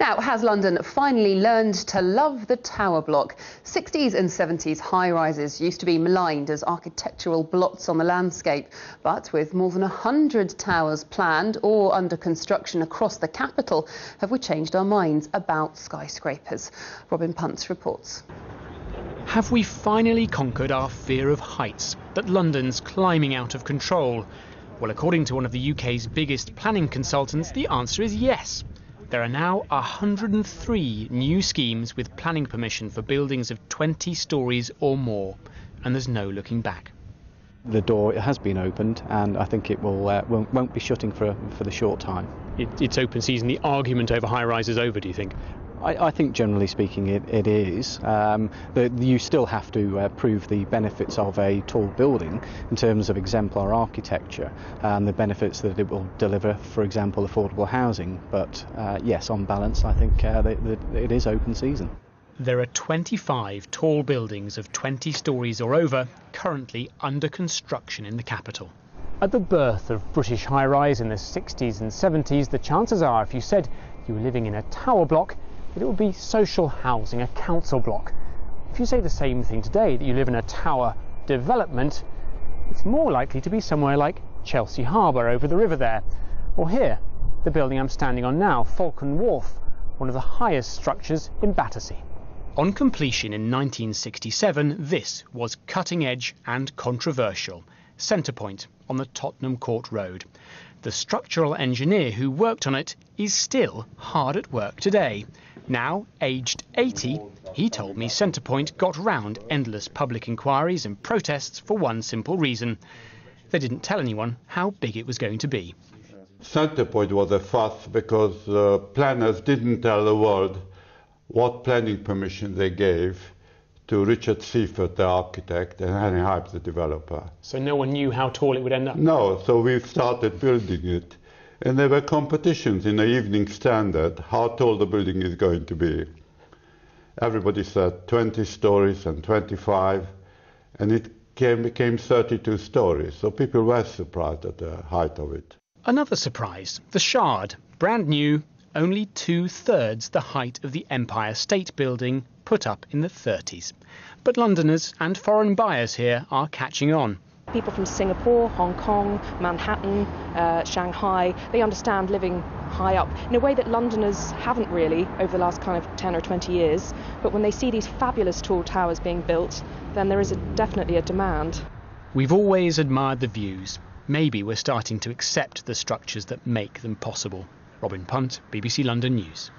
Now, has London finally learned to love the tower block? 60s and 70s high-rises used to be maligned as architectural blots on the landscape. But with more than 100 towers planned or under construction across the capital, have we changed our minds about skyscrapers? Robin Punt reports. Have we finally conquered our fear of heights, that London's climbing out of control? Well, according to one of the UK's biggest planning consultants, the answer is yes. There are now 103 new schemes with planning permission for buildings of 20 stories or more, and there's no looking back. The door has been opened, and I think it won't be shutting for the short time. It's open season. The argument over high-rise is over, do you think? I think generally speaking it is. You still have to prove the benefits of a tall building in terms of exemplar architecture and the benefits that it will deliver, for example, affordable housing. But yes, on balance, I think it is open season. There are 25 tall buildings of 20 stories or over currently under construction in the capital. At the birth of British high-rise in the 60s and 70s, the chances are if you said you were living in a tower block, that it would be social housing, a council block. If you say the same thing today, that you live in a tower development, it's more likely to be somewhere like Chelsea Harbour over the river there. Or here, the building I'm standing on now, Falcon Wharf, one of the highest structures in Battersea. On completion in 1967, this was cutting edge and controversial. Centrepoint on the Tottenham Court Road. The structural engineer who worked on it is still hard at work today. Now, aged 80, he told me Centrepoint got round endless public inquiries and protests for one simple reason. They didn't tell anyone how big it was going to be. Centrepoint was a fuss because planners didn't tell the world what planning permission they gave to Richard Seifert, the architect, and Henry Hype, the developer. So no one knew how tall it would end up? No, so we started building it. And there were competitions in the Evening Standard, how tall the building is going to be. Everybody said 20 stories and 25, and it became 32 stories. So people were surprised at the height of it. Another surprise, the Shard, brand new, only 2/3 the height of the Empire State Building put up in the 30s. But Londoners and foreign buyers here are catching on. People from Singapore, Hong Kong, Manhattan, Shanghai, they understand living high up in a way that Londoners haven't really over the last kind of 10 or 20 years. But when they see these fabulous tall towers being built, then there is definitely a demand. We've always admired the views. Maybe we're starting to accept the structures that make them possible. Robin Punt, BBC London News.